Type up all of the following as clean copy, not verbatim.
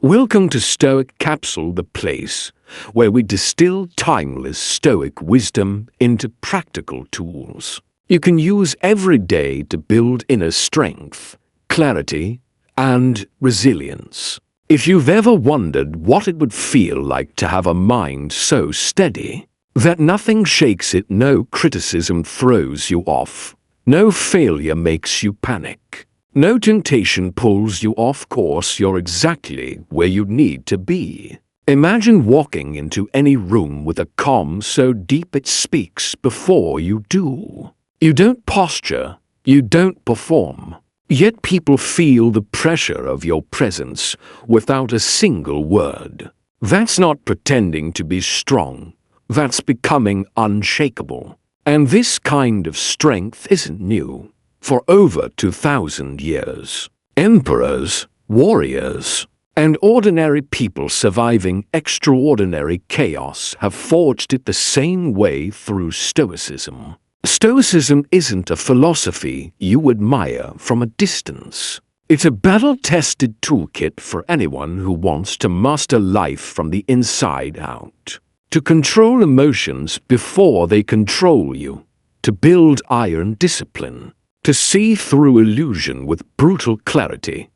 Welcome to Stoic Capsule, the place where we distill timeless Stoic wisdom into practical tools you can use every day to build inner strength, clarity, and resilience. If you've ever wondered what it would feel like to have a mind so steady that nothing shakes it, no criticism throws you off, no failure makes you panic, no temptation pulls you off course, you're exactly where you need to be. Imagine walking into any room with a calm so deep it speaks before you do. You don't posture, you don't perform, yet people feel the pressure of your presence without a single word. That's not pretending to be strong, that's becoming unshakable. And this kind of strength isn't new. For over 2,000 years, emperors, warriors, and ordinary people surviving extraordinary chaos have forged it the same way through Stoicism. Stoicism isn't a philosophy you admire from a distance. It's a battle-tested toolkit for anyone who wants to master life from the inside out, to control emotions before they control you, to build iron discipline, to see through illusion with brutal clarity,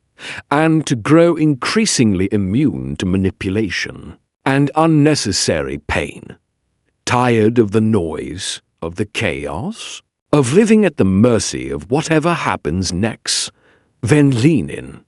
and to grow increasingly immune to manipulation and unnecessary pain. Tired of the noise, of the chaos, of living at the mercy of whatever happens next? Then lean in.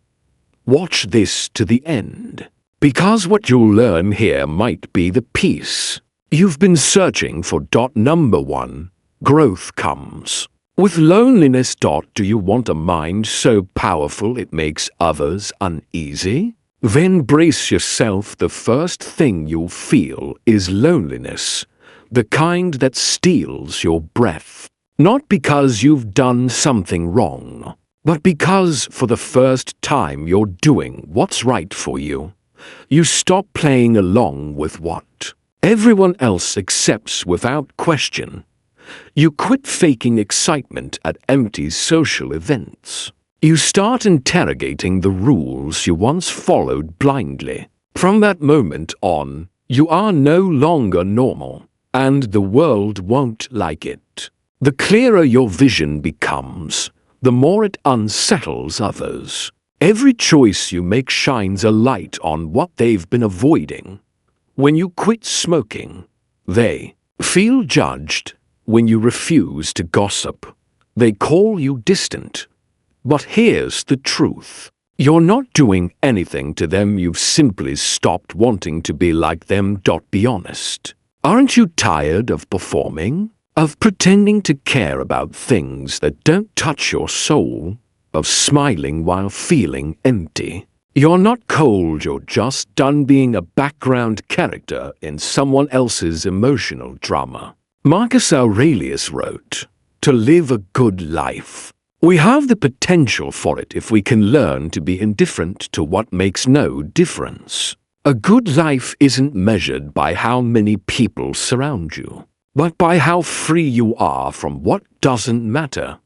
Watch this to the end, because what you'll learn here might be the piece you've been searching for. Number 1. Growth comes with loneliness. Do you want a mind so powerful it makes others uneasy? Then brace yourself. The first thing you'll feel is loneliness, the kind that steals your breath. Not because you've done something wrong, but because for the first time you're doing what's right for you. You stop playing along with what everyone else accepts without question. You quit faking excitement at empty social events. You start interrogating the rules you once followed blindly. From that moment on, you are no longer normal, and the world won't like it. The clearer your vision becomes, the more it unsettles others. Every choice you make shines a light on what they've been avoiding. When you quit smoking, they feel judged. When you refuse to gossip, they call you distant. But here's the truth. You're not doing anything to them, you've simply stopped wanting to be like them. Be honest. Aren't you tired of performing? Of pretending to care about things that don't touch your soul? Of smiling while feeling empty? You're not cold, you're just done being a background character in someone else's emotional drama. Marcus Aurelius wrote, "To live a good life, we have the potential for it if we can learn to be indifferent to what makes no difference." A good life isn't measured by how many people surround you, but by how free you are from what doesn't matter.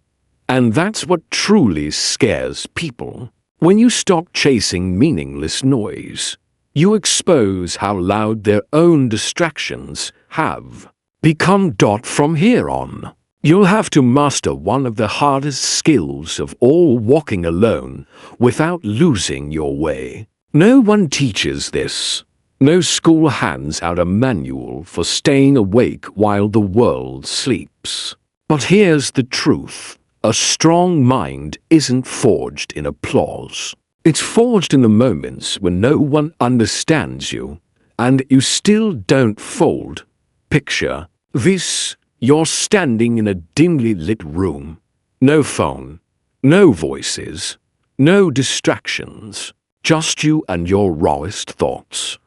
And that's what truly scares people. When you stop chasing meaningless noise, you expose how loud their own distractions have become. From here on, you'll have to master one of the hardest skills of all: walking alone without losing your way. No one teaches this. No school hands out a manual for staying awake while the world sleeps. But here's the truth. A strong mind isn't forged in applause. It's forged in the moments when no one understands you, and you still don't fold. Picture this: you're standing in a dimly lit room. No phone, no voices, no distractions, just you and your rawest thoughts.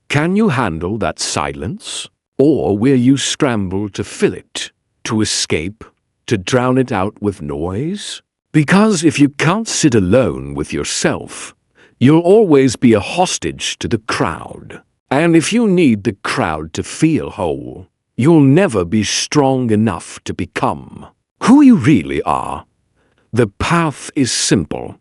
Can you handle that silence? Or will you scramble to fill it, to escape, to drown it out with noise? Because if you can't sit alone with yourself, you'll always be a hostage to the crowd. And if you need the crowd to feel whole, you'll never be strong enough to become who you really are. The path is simple,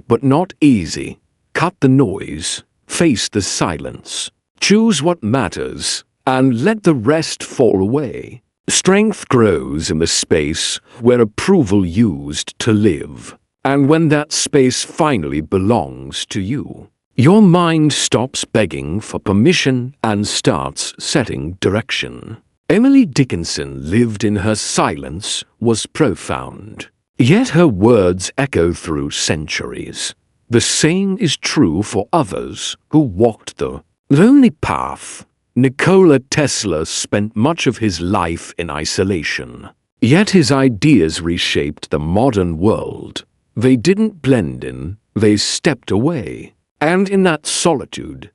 but not easy. Cut the noise, Face the silence. Choose what matters, and let the rest fall away. Strength grows in the space where approval used to live. And when that space finally belongs to you, your mind stops begging for permission and starts setting direction. Emily Dickinson lived in her silence was profound. Yet her words echo through centuries. The same is true for others who walked the lonely path. Nikola Tesla spent much of his life in isolation. Yet his ideas reshaped the modern world. They didn't blend in, they stepped away. And in that solitude,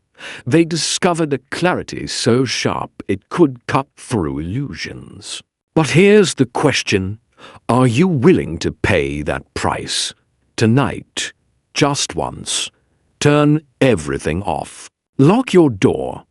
they discovered a clarity so sharp it could cut through illusions. But here's the question: are you willing to pay that price? Tonight, just once, turn everything off. Lock your door.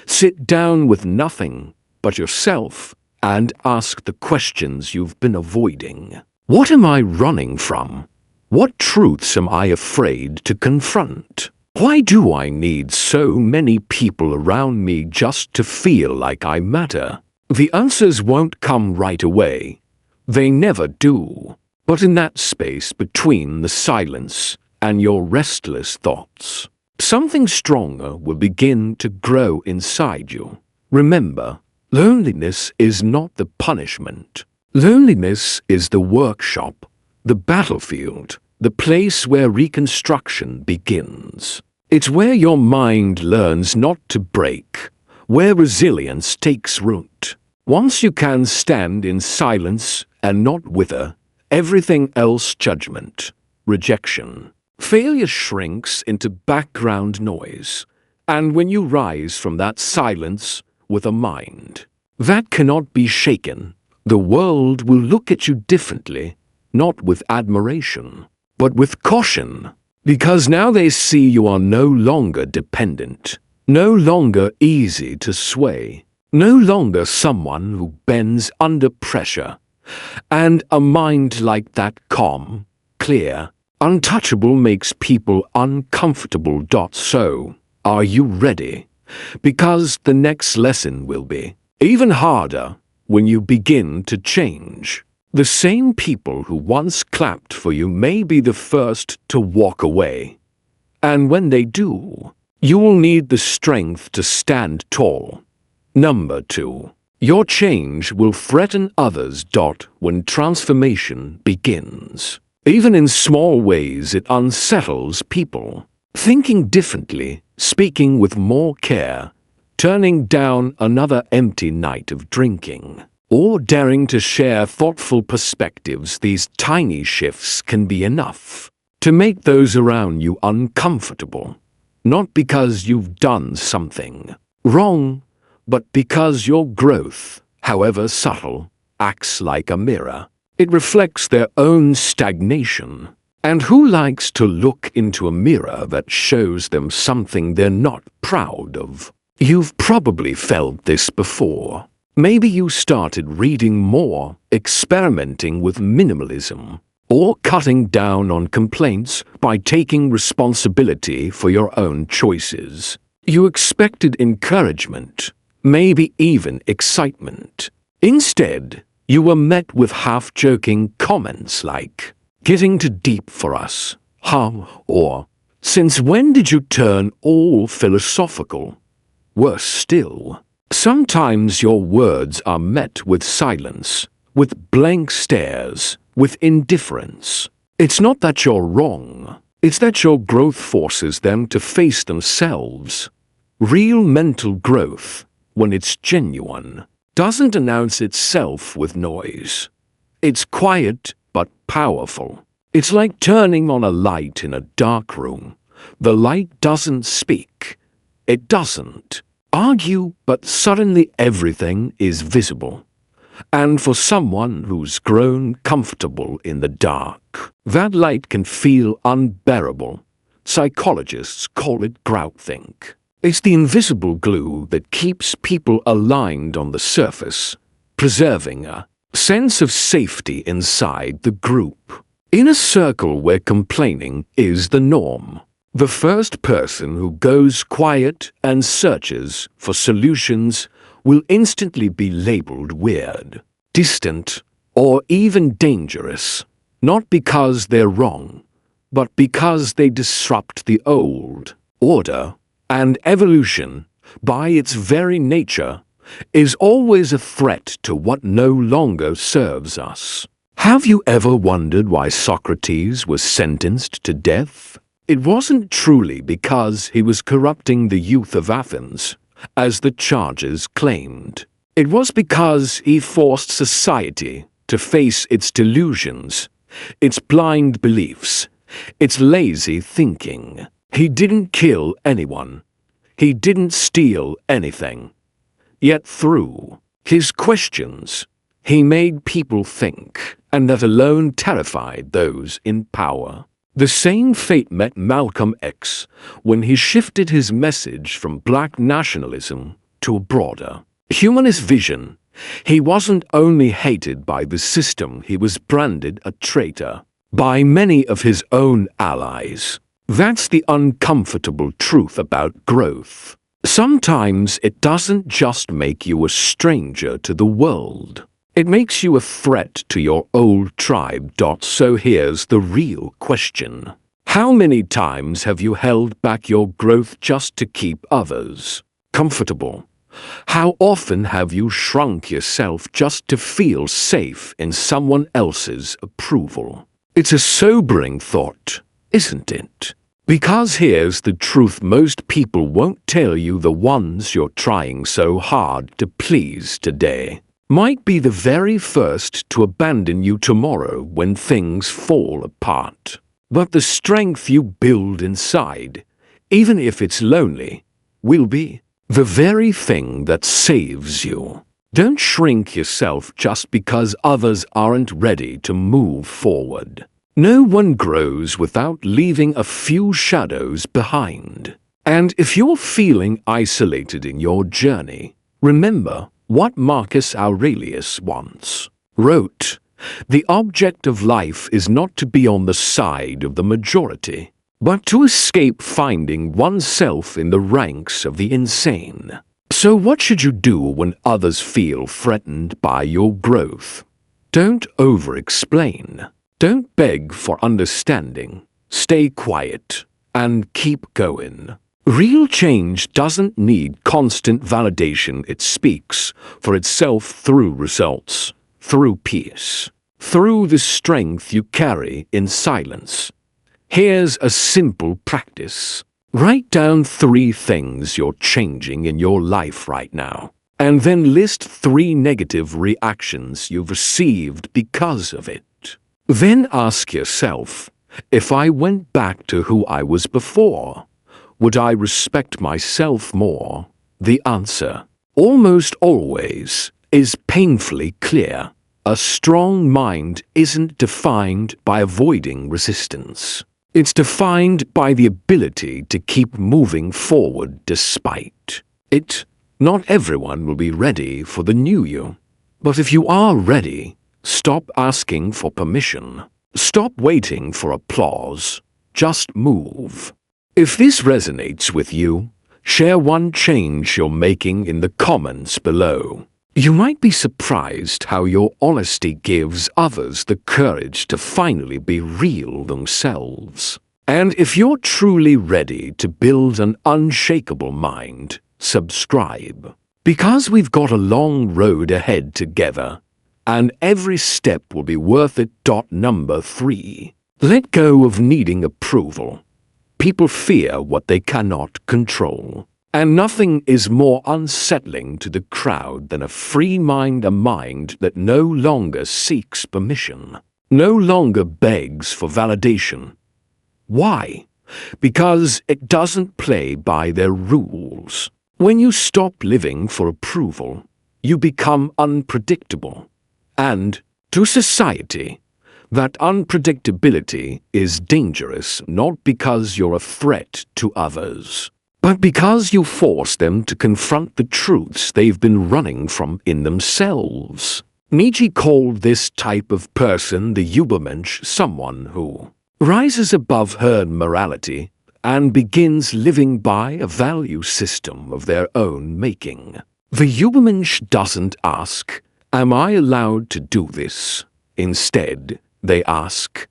Sit down with nothing but yourself and ask the questions you've been avoiding. What am I running from? What truths am I afraid to confront? Why do I need so many people around me just to feel like I matter? The answers won't come right away. They never do. But in that space between the silence and your restless thoughts, something stronger will begin to grow inside you. Remember, loneliness is not the punishment. Loneliness is the workshop, the battlefield, the place where reconstruction begins. It's where your mind learns not to break, where resilience takes root. Once you can stand in silence and not wither, everything else judgment, rejection, failure shrinks into background noise. And when you rise from that silence with a mind that cannot be shaken, the world will look at you differently, not with admiration, but with caution. Because now they see you are no longer dependent, no longer easy to sway, no longer someone who bends under pressure. And a mind like that, calm, clear, untouchable, makes people uncomfortable. So, are you ready? Because the next lesson will be even harder when you begin to change. The same people who once clapped for you may be the first to walk away. And when they do, you will need the strength to stand tall. Number 2. Your change will threaten others. When transformation begins, even in small ways, it unsettles people. Thinking differently, speaking with more care, turning down another empty night of drinking, or daring to share thoughtful perspectives, these tiny shifts can be enough to make those around you uncomfortable. Not because you've done something wrong, but because your growth, however subtle, acts like a mirror. It reflects their own stagnation. And who likes to look into a mirror that shows them something they're not proud of? You've probably felt this before. Maybe you started reading more, experimenting with minimalism, or cutting down on complaints by taking responsibility for your own choices. You expected encouragement, maybe even excitement. Instead, you were met with half-joking comments like, "Getting too deep for us," or "Since when did you turn all philosophical?" Worse still, sometimes your words are met with silence, with blank stares, with indifference. It's not that you're wrong, it's that your growth forces them to face themselves. Real mental growth, when it's genuine, doesn't announce itself with noise. It's quiet but powerful. It's like turning on a light in a dark room. The light doesn't speak. It doesn't argue, but suddenly everything is visible. And for someone who's grown comfortable in the dark, that light can feel unbearable. Psychologists call it groupthink. It's the invisible glue that keeps people aligned on the surface, preserving a sense of safety inside the group. In a circle where complaining is the norm, The first person who goes quiet and searches for solutions will instantly be labeled weird, distant, or even dangerous, not because they're wrong, but because they disrupt the old order. And evolution, by its very nature, is always a threat to what no longer serves us. Have you ever wondered why Socrates was sentenced to death? It wasn't truly because he was corrupting the youth of Athens, as the charges claimed. It was because he forced society to face its delusions, its blind beliefs, its lazy thinking. He didn't kill anyone. He didn't steal anything. Yet through his questions, he made people think, and that alone terrified those in power. The same fate met Malcolm X when he shifted his message from black nationalism to a broader humanist vision. He wasn't only hated by the system, he was branded a traitor by many of his own allies. That's the uncomfortable truth about growth. Sometimes it doesn't just make you a stranger to the world. It makes you a threat to your old tribe. So here's the real question. How many times have you held back your growth just to keep others comfortable? How often have you shrunk yourself just to feel safe in someone else's approval? It's a sobering thought, isn't it? Because here's the truth: most people won't tell you the ones you're trying so hard to please today might be the very first to abandon you tomorrow when things fall apart. But the strength you build inside, even if it's lonely, will be the very thing that saves you. Don't shrink yourself just because others aren't ready to move forward. No one grows without leaving a few shadows behind. And if you're feeling isolated in your journey, remember what Marcus Aurelius once wrote: "The object of life is not to be on the side of the majority, but to escape finding oneself in the ranks of the insane." So what should you do when others feel threatened by your growth? Don't over-explain. Don't beg for understanding. Stay quiet and keep going. Real change doesn't need constant validation. It speaks for itself through results, through peace, through the strength you carry in silence. Here's a simple practice. Write down 3 things you're changing in your life right now, and then list 3 negative reactions you've received because of it. Then ask yourself, if I went back to who I was before, would I respect myself more? The answer, almost always, is painfully clear. A strong mind isn't defined by avoiding resistance. It's defined by the ability to keep moving forward despite it. Not everyone will be ready for the new you. But if you are ready, stop asking for permission. Stop waiting for applause. Just move. If this resonates with you, share one change you're making in the comments below. You might be surprised how your honesty gives others the courage to finally be real themselves. And if you're truly ready to build an unshakable mind, subscribe. Because we've got a long road ahead together, and every step will be worth it. Number 3. Let go of needing approval. People fear what they cannot control. And nothing is more unsettling to the crowd than a free mind, a mind that no longer seeks permission, no longer begs for validation. Why? Because it doesn't play by their rules. When you stop living for approval, you become unpredictable. And, to society, that unpredictability is dangerous not because you're a threat to others, but because you force them to confront the truths they've been running from in themselves. Nietzsche called this type of person the Übermensch, someone who rises above herd morality and begins living by a value system of their own making. The Übermensch doesn't ask, "Am I allowed to do this?" Instead, they ask,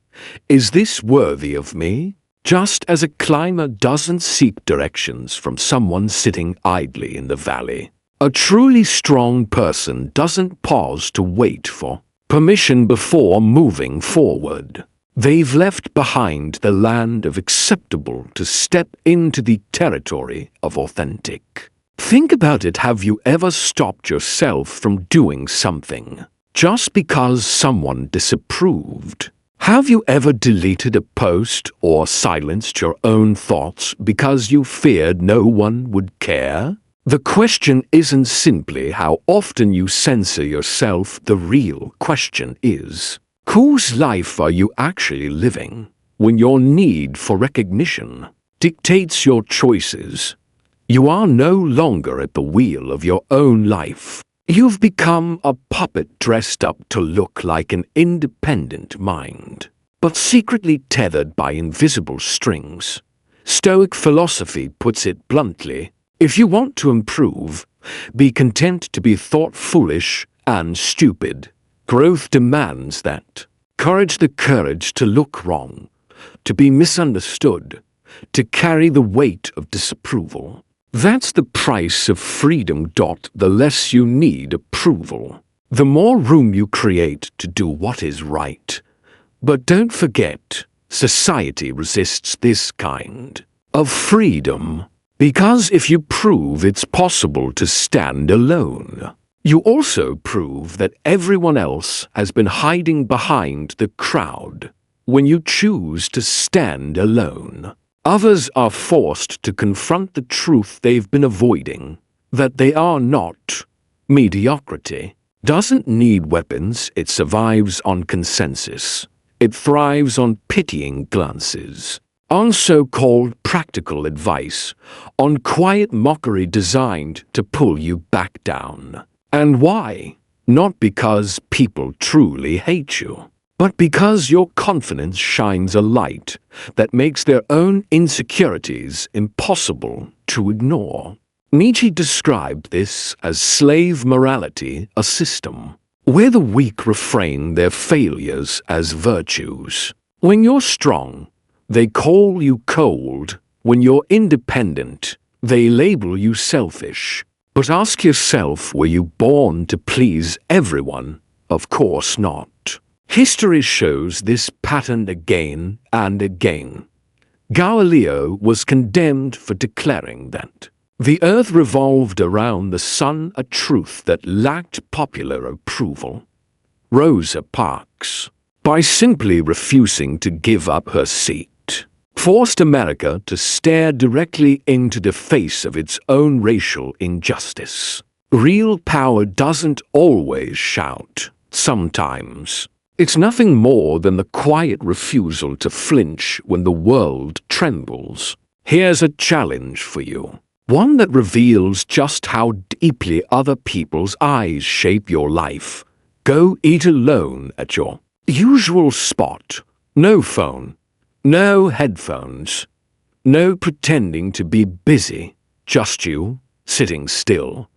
"Is this worthy of me?" Just as a climber doesn't seek directions from someone sitting idly in the valley. A truly strong person doesn't pause to wait for permission before moving forward. They've left behind the land of acceptable to step into the territory of authentic. Think about it. Have you ever stopped yourself from doing something just because someone disapproved? Have you ever deleted a post or silenced your own thoughts because you feared no one would care? The question isn't simply how often you censor yourself. The real question is, whose life are you actually living when your need for recognition dictates your choices? You are no longer at the wheel of your own life. You've become a puppet dressed up to look like an independent mind, but secretly tethered by invisible strings. Stoic philosophy puts it bluntly: if you want to improve, be content to be thought foolish and stupid. Growth demands that. The courage to look wrong, to be misunderstood, to carry the weight of disapproval. That's the price of freedom. The less you need approval, the more room you create to do what is right. But don't forget, society resists this kind of freedom, because if you prove it's possible to stand alone, you also prove that everyone else has been hiding behind the crowd. When you choose to stand alone, others are forced to confront the truth they've been avoiding, that they are not. Mediocrity doesn't need weapons. It survives on consensus. It thrives on pitying glances, on so-called practical advice, on quiet mockery designed to pull you back down. And why? Not because people truly hate you, but because your confidence shines a light that makes their own insecurities impossible to ignore. Nietzsche described this as slave morality, a system where the weak refrain their failures as virtues. When you're strong, they call you cold. When you're independent, they label you selfish. But ask yourself, were you born to please everyone? Of course not. History shows this pattern again and again. Galileo was condemned for declaring that the earth revolved around the sun, a truth that lacked popular approval. Rosa Parks, by simply refusing to give up her seat, forced America to stare directly into the face of its own racial injustice. Real power doesn't always shout. Sometimes it's nothing more than the quiet refusal to flinch when the world trembles. Here's a challenge for you, one that reveals just how deeply other people's eyes shape your life. Go eat alone at your usual spot. No phone, no headphones, no pretending to be busy, just you, sitting still.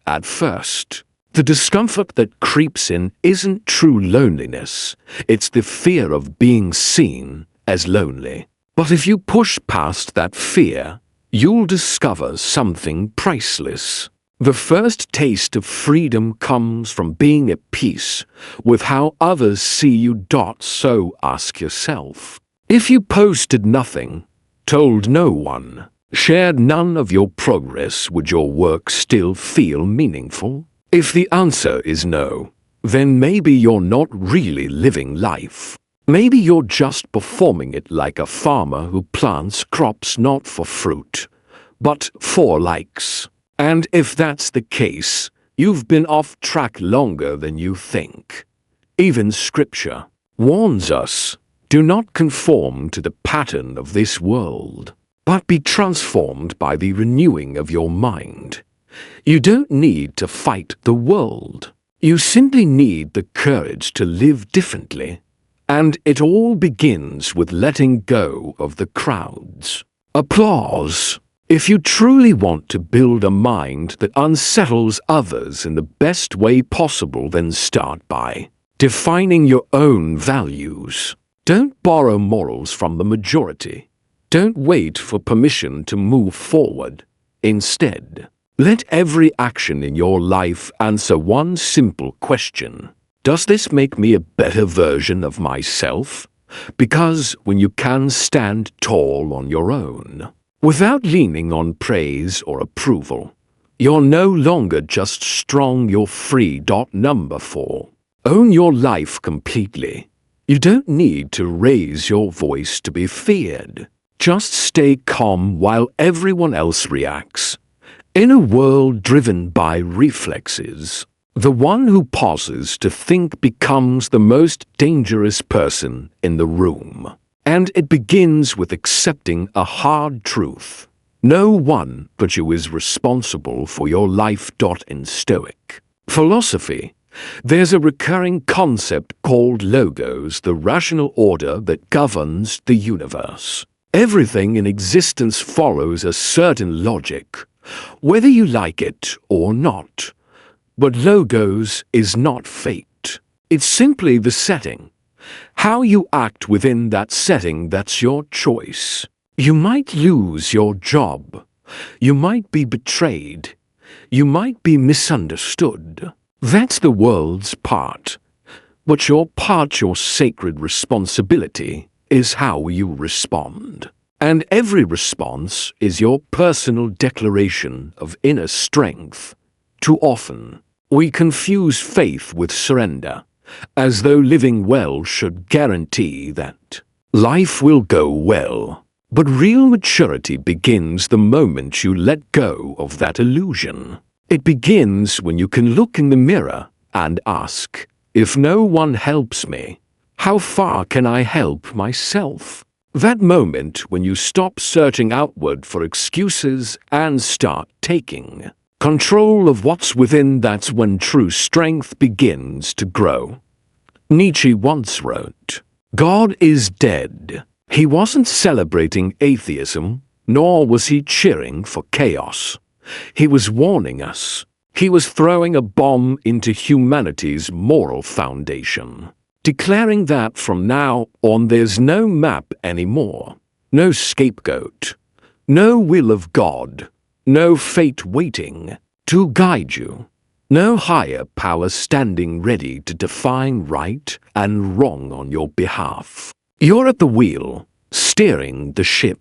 At first, the discomfort that creeps in isn't true loneliness. It's the fear of being seen as lonely. But if you push past that fear, you'll discover something priceless. The first taste of freedom comes from being at peace with how others see you. So ask yourself, if you posted nothing, told no one, shared none of your progress, would your work still feel meaningful? If the answer is no, then maybe you're not really living life. Maybe you're just performing it like a farmer who plants crops not for fruit, but for likes. And if that's the case, you've been off track longer than you think. Even Scripture warns us, do not conform to the pattern of this world, but be transformed by the renewing of your mind. You don't need to fight the world. You simply need the courage to live differently. And it all begins with letting go of the crowds. Applause. If you truly want to build a mind that unsettles others in the best way possible, then start by defining your own values. Don't borrow morals from the majority. Don't wait for permission to move forward. Instead, let every action in your life answer one simple question. Does this make me a better version of myself? Because when you can stand tall on your own, without leaning on praise or approval, you're no longer just strong, you're free. Number 4. Own your life completely. You don't need to raise your voice to be feared. Just stay calm while everyone else reacts. In a world driven by reflexes, the one who pauses to think becomes the most dangerous person in the room. And it begins with accepting a hard truth. No one but you is responsible for your life. In Stoic philosophy, there's a recurring concept called logos, the rational order that governs the universe. Everything in existence follows a certain logic, whether you like it or not. But logos is not fate. It's simply the setting. How you act within that setting, that's your choice. You might lose your job. You might be betrayed. You might be misunderstood. That's the world's part. But your part, your sacred responsibility, is how you respond. And every response is your personal declaration of inner strength. Too often, we confuse faith with surrender, as though living well should guarantee that life will go well. But real maturity begins the moment you let go of that illusion. It begins when you can look in the mirror and ask, if no one helps me, how far can I help myself? That moment when you stop searching outward for excuses and start taking control of what's within, that's when true strength begins to grow. Nietzsche once wrote, "God is dead." He wasn't celebrating atheism, nor was he cheering for chaos. He was warning us. He was throwing a bomb into humanity's moral foundation, declaring that from now on there's no map anymore, no scapegoat, no will of God, no fate waiting to guide you, no higher power standing ready to define right and wrong on your behalf. You're at the wheel, steering the ship.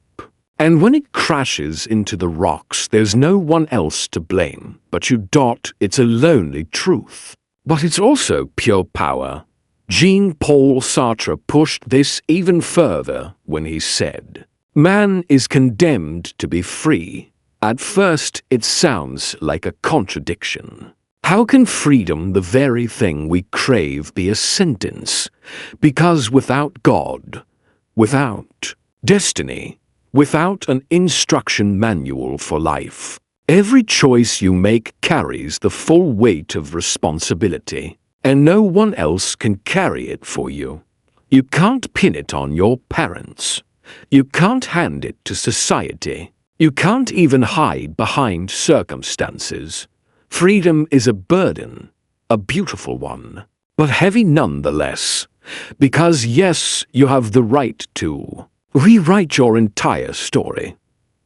And when it crashes into the rocks, there's no one else to blame but you. It's a lonely truth, but it's also pure power. Jean-Paul Sartre pushed this even further when he said, "Man is condemned to be free." At first, it sounds like a contradiction. How can freedom, the very thing we crave, be a sentence? Because without God, without destiny, without an instruction manual for life, every choice you make carries the full weight of responsibility, and no one else can carry it for you. You can't pin it on your parents. You can't hand it to society. You can't even hide behind circumstances. Freedom is a burden, a beautiful one, but heavy nonetheless, because yes, you have the right to rewrite your entire story,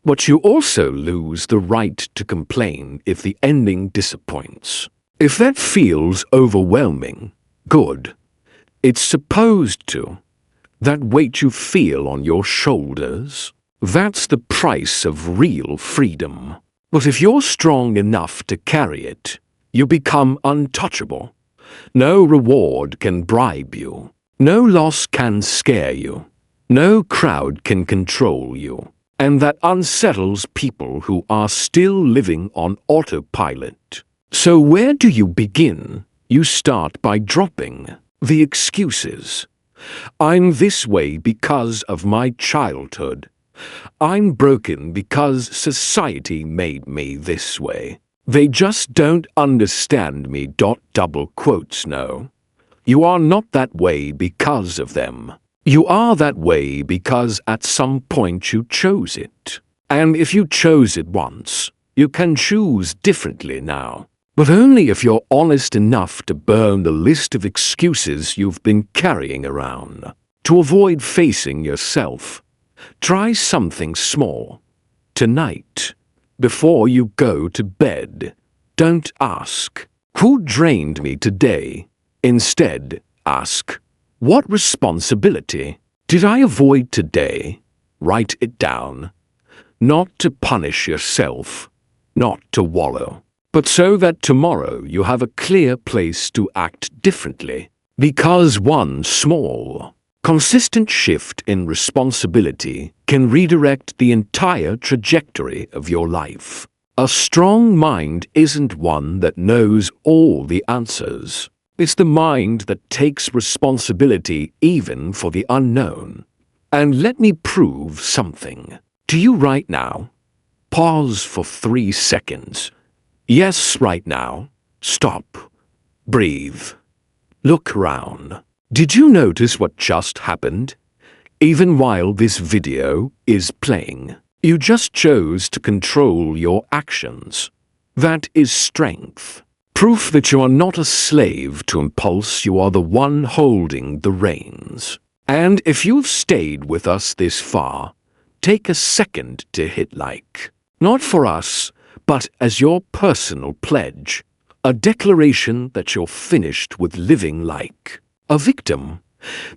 but you also lose the right to complain if the ending disappoints. If that feels overwhelming, good. It's supposed to. That weight you feel on your shoulders, that's the price of real freedom. But if you're strong enough to carry it, you become untouchable. No reward can bribe you. No loss can scare you. No crowd can control you. And that unsettles people who are still living on autopilot. So where do you begin? You start by dropping the excuses. I'm this way because of my childhood. I'm broken because society made me this way. They just don't understand me. Double quotes. No. You are not that way because of them. You are that way because at some point you chose it. And if you chose it once, you can choose differently now. But only if you're honest enough to burn the list of excuses you've been carrying around. To avoid facing yourself, try something small. Tonight, before you go to bed, don't ask, "Who drained me today?" Instead, ask, "What responsibility did I avoid today?" Write it down. Not to punish yourself, not to wallow, but so that tomorrow you have a clear place to act differently. Because one small, consistent shift in responsibility can redirect the entire trajectory of your life. A strong mind isn't one that knows all the answers. It's the mind that takes responsibility even for the unknown. And let me prove something to you right now. Pause for 3 seconds. Yes, right now. Stop. Breathe. Look around. Did you notice what just happened? Even while this video is playing, you just chose to control your actions. That is strength. Proof that you are not a slave to impulse, you are the one holding the reins. And if you've stayed with us this far, take a second to hit like. Not for us, but as your personal pledge. A declaration that you're finished with living like a victim.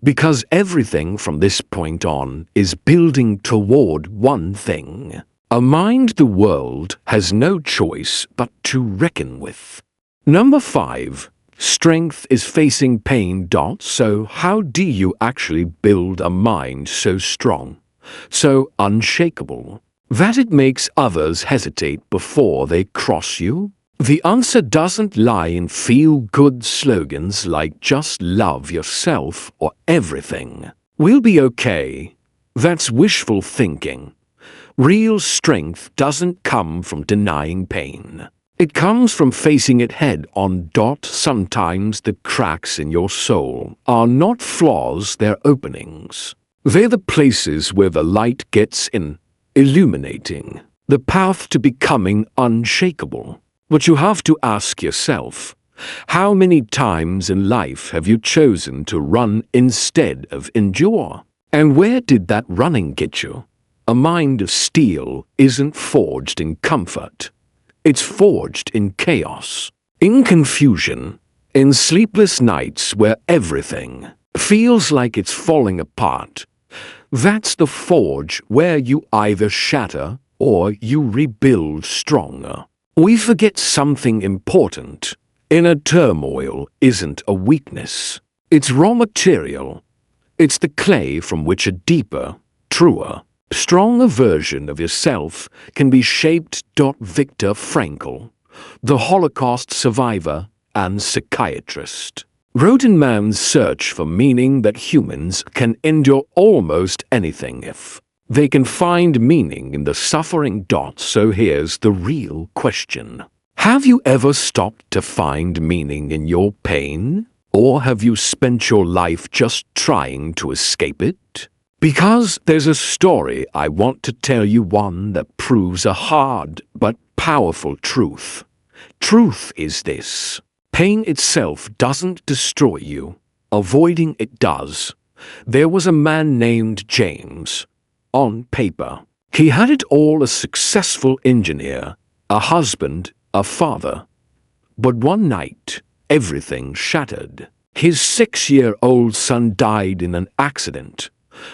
Because everything from this point on is building toward one thing. A mind the world has no choice but to reckon with. Number 5. Strength is facing pain. So how do you actually build a mind so strong, so unshakable, that it makes others hesitate before they cross you? The answer doesn't lie in feel-good slogans like "just love yourself" or "everything will be okay." That's wishful thinking. Real strength doesn't come from denying pain. It comes from facing it head on. Sometimes the cracks in your soul are not flaws, they're openings. They're the places where the light gets in, illuminating the path to becoming unshakable. But you have to ask yourself, how many times in life have you chosen to run instead of endure? And where did that running get you? A mind of steel isn't forged in comfort. It's forged in chaos, in confusion, in sleepless nights where everything feels like it's falling apart. That's the forge where you either shatter or you rebuild stronger. We forget something important. Inner turmoil isn't a weakness. It's raw material. It's the clay from which a deeper, truer, stronger version of yourself can be shaped. Viktor Frankl, the Holocaust survivor and psychiatrist, wrote in Man's Search for Meaning that humans can endure almost anything if they can find meaning in the suffering. So here's the real question. Have you ever stopped to find meaning in your pain? Or have you spent your life just trying to escape it? Because there's a story I want to tell you, one that proves a hard but powerful truth. Truth is this: pain itself doesn't destroy you. Avoiding it does. There was a man named James. On paper, he had it all: a successful engineer, a husband, a father. But one night, everything shattered. His 6-year-old son died in an accident.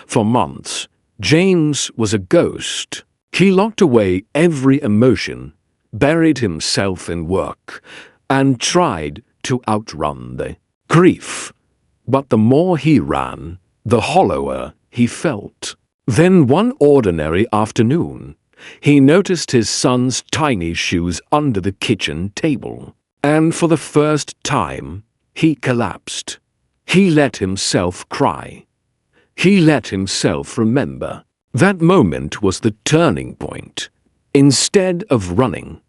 For months, James was a ghost. He locked away every emotion, buried himself in work, and tried to outrun the grief. But the more he ran, the hollower he felt. Then one ordinary afternoon, he noticed his son's tiny shoes under the kitchen table. And for the first time, he collapsed. He let himself cry. He let himself remember. That moment was the turning point. Instead of running,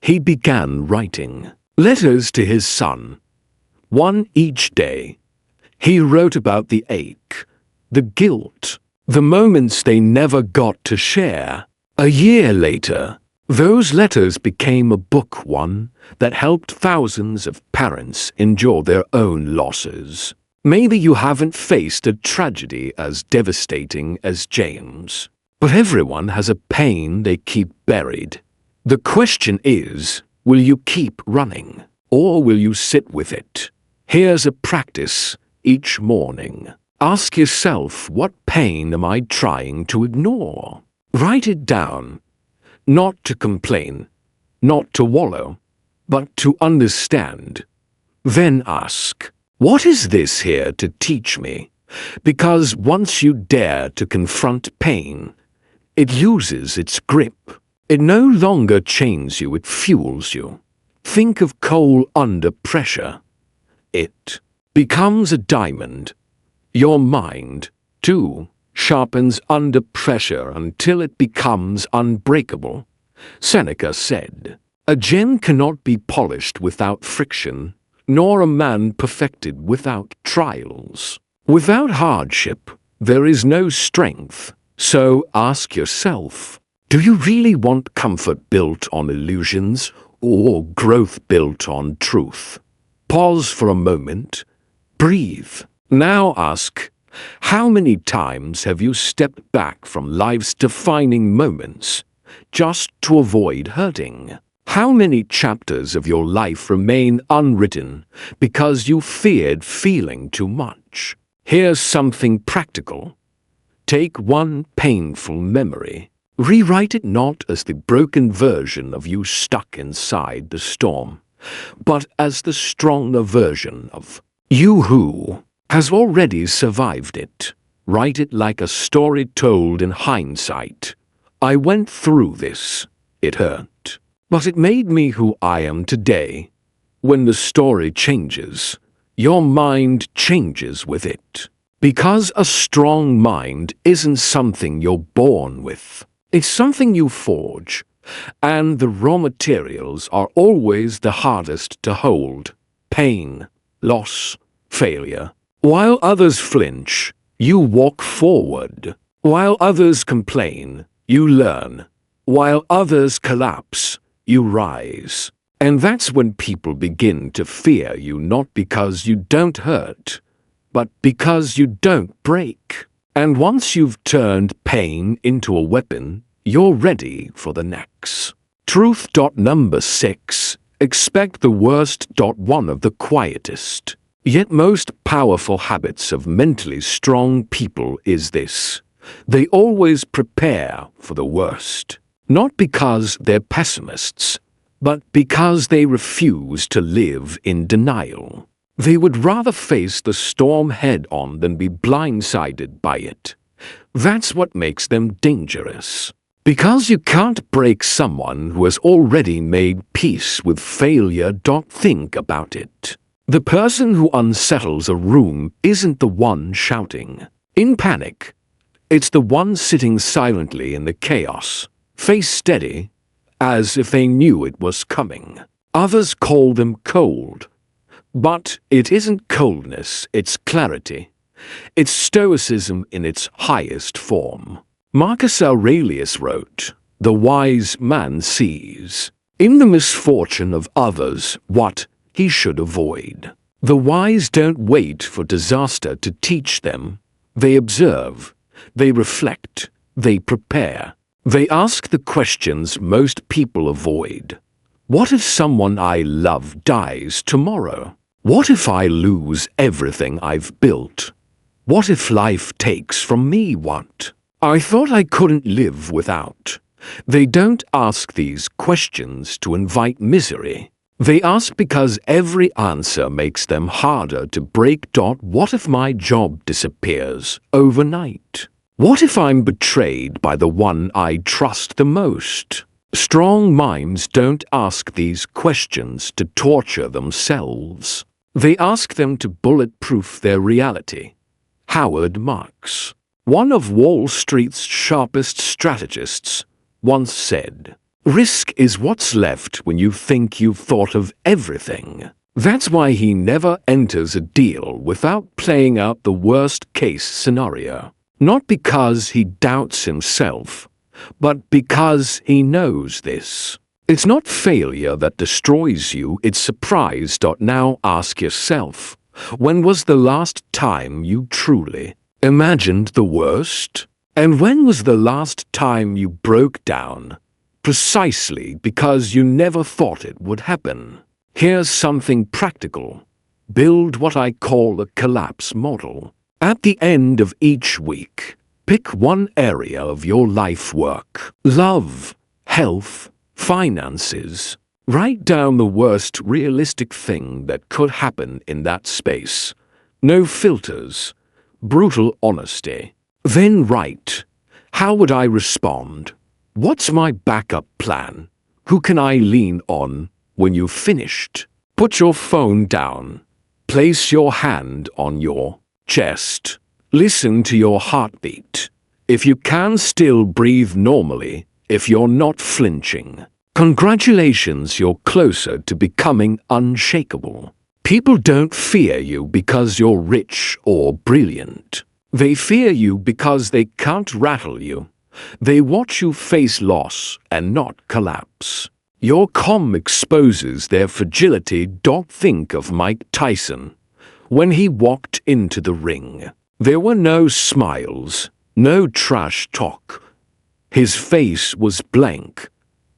he began writing letters to his son. One each day. He wrote about the ache, the guilt, the moments they never got to share. A year later, those letters became a book one that helped thousands of parents endure their own losses. Maybe you haven't faced a tragedy as devastating as James, but everyone has a pain they keep buried. The question is, will you keep running, or will you sit with it? Here's a practice each morning. Ask yourself, what pain am I trying to ignore? Write it down. Not to complain, not to wallow, but to understand. Then ask, what is this here to teach me? Because once you dare to confront pain, it loses its grip. It no longer chains you, it fuels you. Think of coal under pressure. It becomes a diamond. Your mind, too, sharpens under pressure until it becomes unbreakable. Seneca said, "A gem cannot be polished without friction, nor a man perfected without trials." Without hardship, there is no strength. So ask yourself, do you really want comfort built on illusions or growth built on truth? Pause for a moment. Breathe. Now ask, how many times have you stepped back from life's defining moments just to avoid hurting? How many chapters of your life remain unwritten because you feared feeling too much? Here's something practical. Take one painful memory. Rewrite it not as the broken version of you stuck inside the storm, but as the stronger version of you who has already survived it. Write it like a story told in hindsight. I went through this. It hurt. But it made me who I am today. When the story changes, your mind changes with it. Because a strong mind isn't something you're born with. It's something you forge. And the raw materials are always the hardest to hold. Pain, loss, failure. While others flinch, you walk forward. While others complain, you learn. While others collapse, you rise. And that's when people begin to fear you, not because you don't hurt, but because you don't break. And once you've turned pain into a weapon, you're ready for the next. Truth. Number 6. Expect the worst. One of the quietest, yet most powerful habits of mentally strong people is this. They always prepare for the worst. Not because they're pessimists, but because they refuse to live in denial. They would rather face the storm head-on than be blindsided by it. That's what makes them dangerous. Because you can't break someone who has already made peace with failure. Think about it. The person who unsettles a room isn't the one shouting in panic. It's the one sitting silently in the chaos, face steady, as if they knew it was coming. Others call them cold. But it isn't coldness, it's clarity. It's Stoicism in its highest form. Marcus Aurelius wrote, "The wise man sees in the misfortune of others what he should avoid." The wise don't wait for disaster to teach them. They observe, they reflect, they prepare. They ask the questions most people avoid. What if someone I love dies tomorrow? What if I lose everything I've built? What if life takes from me what I thought I couldn't live without? They don't ask these questions to invite misery. They ask because every answer makes them harder to break. What if my job disappears overnight? What if I'm betrayed by the one I trust the most? Strong minds don't ask these questions to torture themselves. They ask them to bulletproof their reality. Howard Marks, one of Wall Street's sharpest strategists, once said, "Risk is what's left when you think you've thought of everything." That's why he never enters a deal without playing out the worst-case scenario. Not because he doubts himself, but because he knows this. It's not failure that destroys you, it's surprise. Now ask yourself, when was the last time you truly imagined the worst? And when was the last time you broke down? Precisely because you never thought it would happen. Here's something practical. Build what I call a collapse model. At the end of each week, pick one area of your life work, love, health, finances. Write down the worst realistic thing that could happen in that space. No filters, brutal honesty. Then write, how would I respond? What's my backup plan? Who can I lean on? When you've finished, put your phone down. Place your hand on your chest. Listen to your heartbeat. If you can still breathe normally, if you're not flinching, congratulations, you're closer to becoming unshakable. People don't fear you because you're rich or brilliant. They fear you because they can't rattle you. They watch you face loss and not collapse. Your calm exposes their fragility. Think of Mike Tyson. When he walked into the ring, there were no smiles, no trash talk. His face was blank.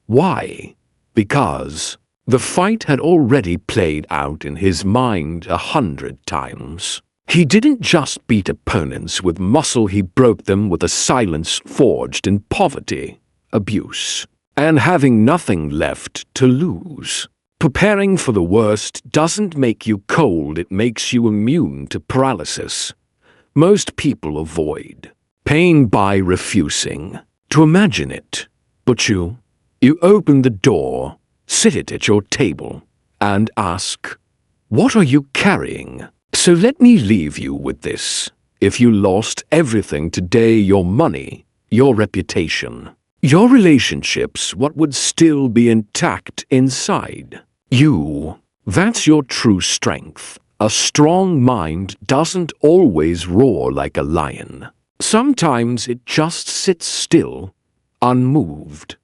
Why? Because the fight had already played out in his mind 100 times. He didn't just beat opponents with muscle, he broke them with a silence forged in poverty, abuse, and having nothing left to lose. Preparing for the worst doesn't make you cold, it makes you immune to paralysis. Most people avoid pain by refusing to imagine it. But you open the door, sit it at your table, and ask, what are you carrying? So let me leave you with this. If you lost everything today, your money, your reputation, your relationships, what would still be intact inside? You. That's your true strength. A strong mind doesn't always roar like a lion. Sometimes it just sits still, unmoved,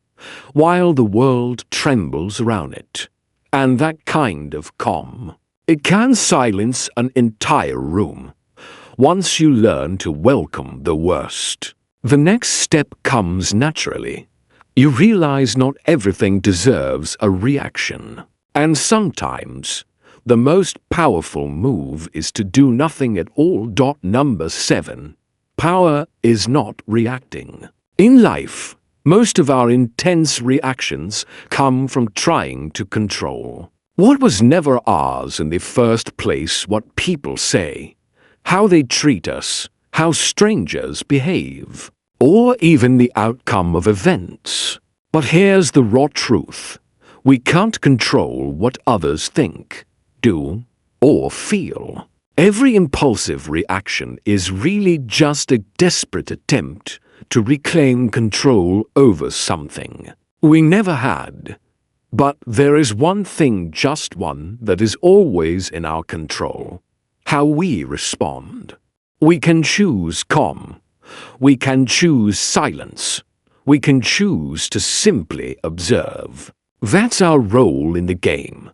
while the world trembles around it. And that kind of calm, it can silence an entire room. Once you learn to welcome the worst, the next step comes naturally. You realize not everything deserves a reaction. And sometimes, the most powerful move is to do nothing at all. Number 7. Power is not reacting. In life, most of our intense reactions come from trying to control what was never ours in the first place, what people say, how they treat us, how strangers behave, or even the outcome of events. But here's the raw truth. We can't control what others think, do, or feel. Every impulsive reaction is really just a desperate attempt to reclaim control over something we never had. But there is one thing, just one, that is always in our control: how we respond. We can choose calm. We can choose silence. We can choose to simply observe. That's our role in the game.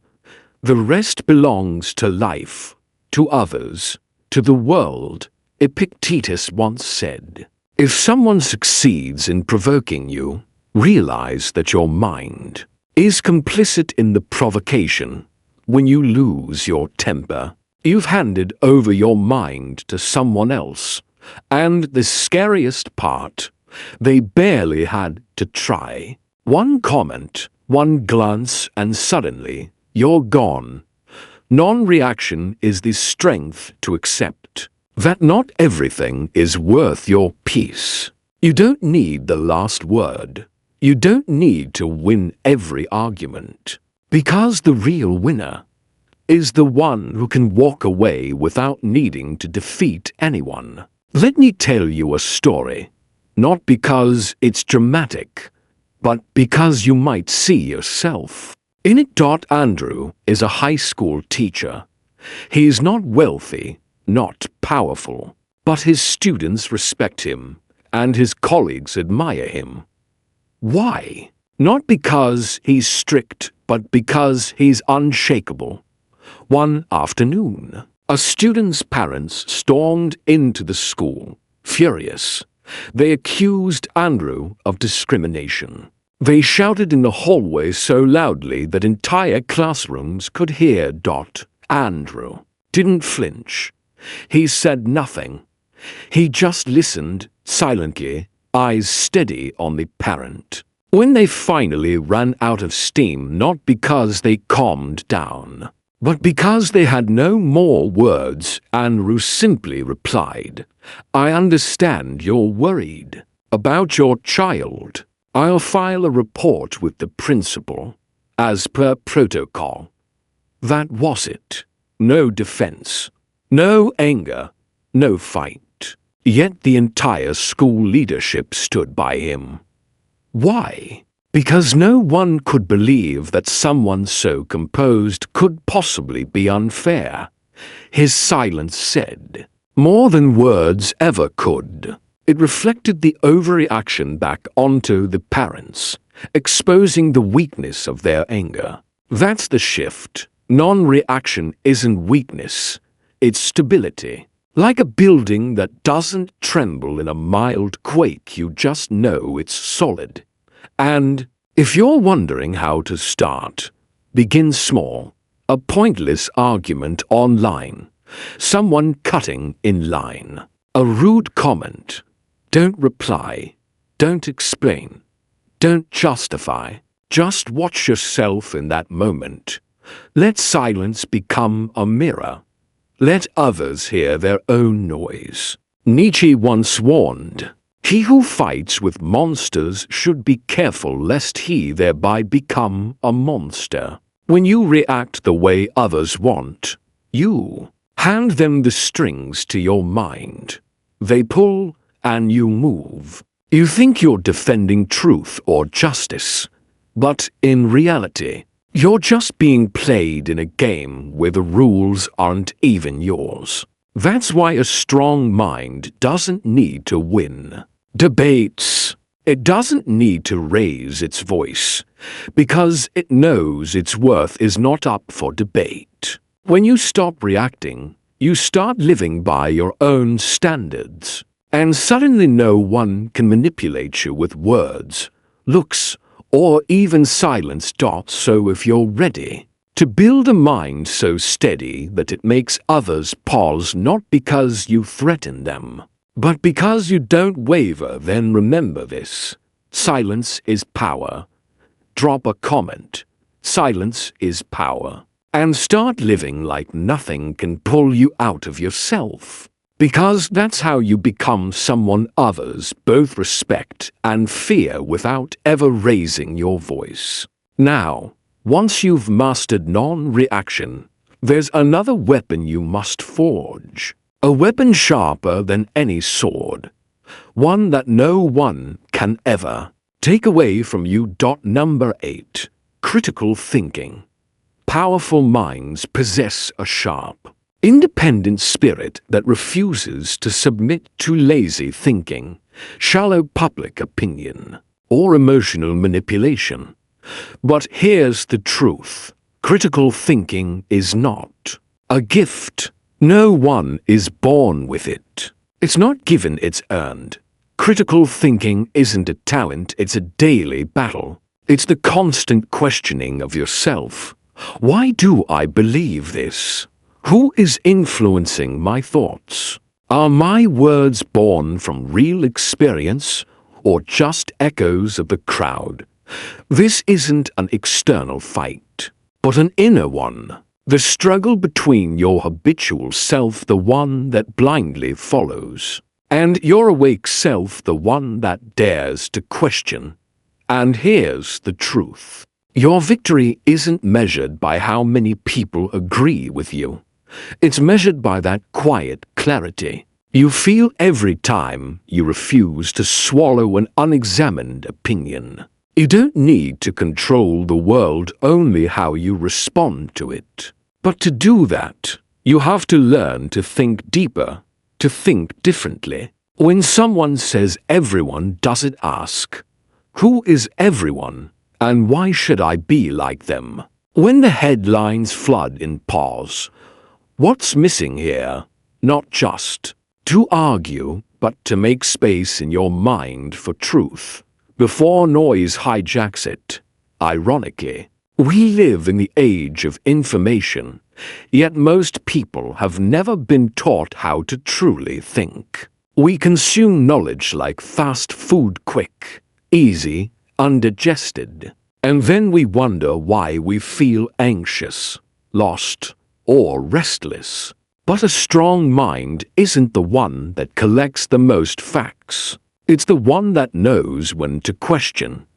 The rest belongs to life, to others, to the world. Epictetus once said, if someone succeeds in provoking you, realize that your mind is complicit in the provocation. When you lose your temper, you've handed over your mind to someone else. And the scariest part, they barely had to try. One comment, one glance, and suddenly you're gone. Non-reaction is the strength to accept that not everything is worth your peace. You don't need the last word. You don't need to win every argument, because the real winner is the one who can walk away without needing to defeat anyone. Let me tell you a story, not because it's dramatic, but because you might see yourself In it. Andrew is a high school teacher. He is not wealthy, not powerful, but his students respect him, and his colleagues admire him. Why? Not because he's strict, but because he's unshakable. One afternoon, a student's parents stormed into the school, furious. They accused Andrew of discrimination. They shouted in the hallway so loudly that entire classrooms could hear. Andrew didn't flinch. He said nothing. He just listened silently, eyes steady on the parent. When they finally ran out of steam, not because they calmed down, but because they had no more words, Andrew simply replied, "I understand you're worried about your child. I'll file a report with the principal, as per protocol." That was it. No defense, no anger, no fight. Yet the entire school leadership stood by him. Why? Because no one could believe that someone so composed could possibly be unfair. His silence said more than words ever could. It reflected the overreaction back onto the parents, exposing the weakness of their anger. That's the shift. Non-reaction isn't weakness, it's stability. Like a building that doesn't tremble in a mild quake, you just know it's solid. And if you're wondering how to start, begin small. A pointless argument online, someone cutting in line, a rude comment. Don't reply, don't explain, don't justify. Just watch yourself in that moment. Let silence become a mirror. Let others hear their own noise. Nietzsche once warned, "He who fights with monsters should be careful lest he thereby become a monster." When you react the way others want, you hand them the strings to your mind. They pull and you move. You think you're defending truth or justice, but in reality, you're just being played in a game where the rules aren't even yours. That's why a strong mind doesn't need to win debates. It doesn't need to raise its voice, because it knows its worth is not up for debate. When you stop reacting, you start living by your own standards, and suddenly no one can manipulate you with words, looks, or even silence. So if you're ready to build a mind so steady that it makes others pause, not because you threaten them, but because you don't waver, then remember this. Silence is power. Drop a comment. Silence is power. And start living like nothing can pull you out of yourself. Because that's how you become someone others both respect and fear without ever raising your voice. Now, once you've mastered non-reaction, there's another weapon you must forge. A weapon sharper than any sword. One that no one can ever take away from you. Number 8. Critical thinking. Powerful minds possess a sharp, independent spirit that refuses to submit to lazy thinking, shallow public opinion, or emotional manipulation. But here's the truth. Critical thinking is not a gift. No one is born with it. It's not given, it's earned. Critical thinking isn't a talent, it's a daily battle. It's the constant questioning of yourself. Why do I believe this? Who is influencing my thoughts? Are my words born from real experience or just echoes of the crowd? This isn't an external fight, but an inner one. The struggle between your habitual self, the one that blindly follows, and your awake self, the one that dares to question. And here's the truth. Your victory isn't measured by how many people agree with you. It's measured by that quiet clarity you feel every time you refuse to swallow an unexamined opinion. You don't need to control the world, only how you respond to it. But to do that, you have to learn to think deeper, to think differently. When someone says everyone does it, ask, who is everyone, and why should I be like them? When the headlines flood in, pause. What's missing here? Not just to argue, but to make space in your mind for truth, before noise hijacks it. Ironically, we live in the age of information, yet most people have never been taught how to truly think. We consume knowledge like fast food, quick, easy, undigested. And then we wonder why we feel anxious, lost, or restless. But a strong mind isn't the one that collects the most facts. It's the one that knows when to question.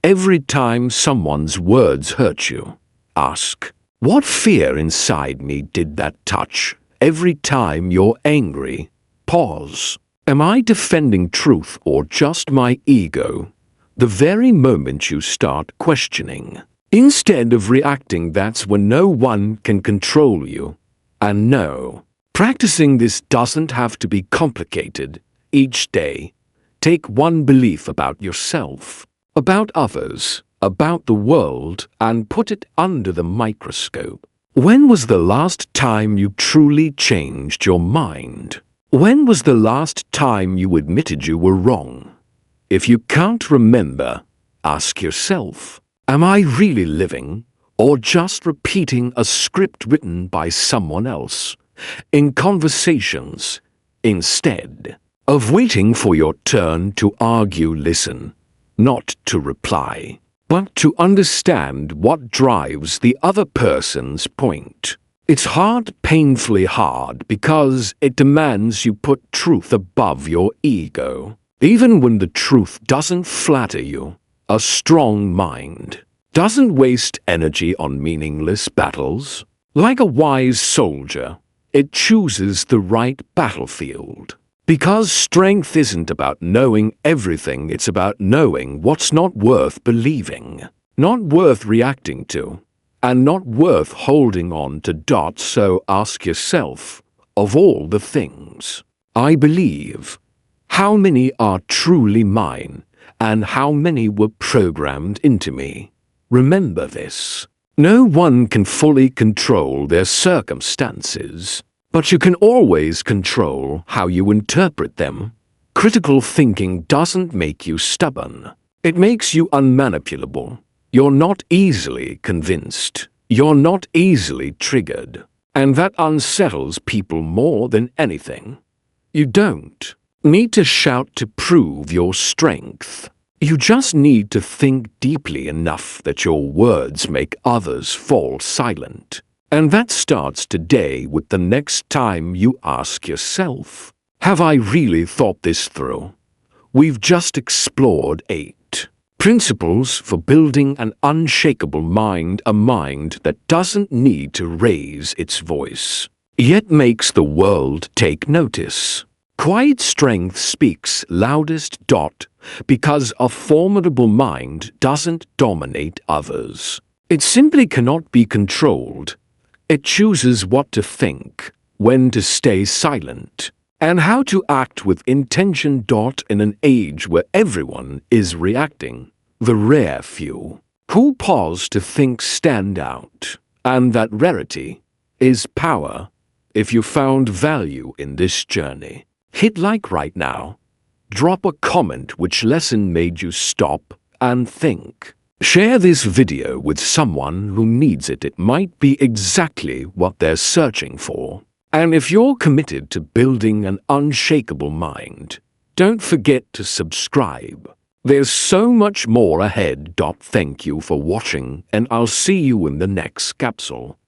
Every time someone's words hurt you, ask, what fear inside me did that touch? Every time you're angry, pause. Am I defending truth or just my ego? The very moment you start questioning, instead of reacting, that's when no one can control you. And no, practicing this doesn't have to be complicated. Each day, take one belief about yourself, about others, about the world, and put it under the microscope. When was the last time you truly changed your mind? When was the last time you admitted you were wrong? If you can't remember, ask yourself, am I really living, or just repeating a script written by someone else? In conversations, instead of waiting for your turn to argue, listen, not to reply, but to understand what drives the other person's point. It's hard, painfully hard, because it demands you put truth above your ego. Even when the truth doesn't flatter you, a strong mind doesn't waste energy on meaningless battles. Like a wise soldier, it chooses the right battlefield. Because strength isn't about knowing everything, it's about knowing what's not worth believing, not worth reacting to, and not worth holding on to. So ask yourself, of all the things I believe, how many are truly mine, and how many were programmed into me? Remember this. No one can fully control their circumstances, but you can always control how you interpret them. Critical thinking doesn't make you stubborn. It makes you unmanipulable. You're not easily convinced. You're not easily triggered. And that unsettles people more than anything. You don't need to shout to prove your strength. You just need to think deeply enough that your words make others fall silent. And that starts today with the next time you ask yourself, have I really thought this through? We've just explored 8 principles for building an unshakable mind, a mind that doesn't need to raise its voice, yet makes the world take notice. Quiet strength speaks loudest. Because a formidable mind doesn't dominate others. It simply cannot be controlled. It chooses what to think, when to stay silent, and how to act with intention. In an age where everyone is reacting, the rare few who pause to think stand out. And that rarity is power. If you found value in this journey, hit like right now. Drop a comment which lesson made you stop and think. Share this video with someone who needs it. It might be exactly what they're searching for. And if you're committed to building an unshakable mind, don't forget to subscribe. There's so much more ahead. Thank you for watching, and I'll see you in the next capsule.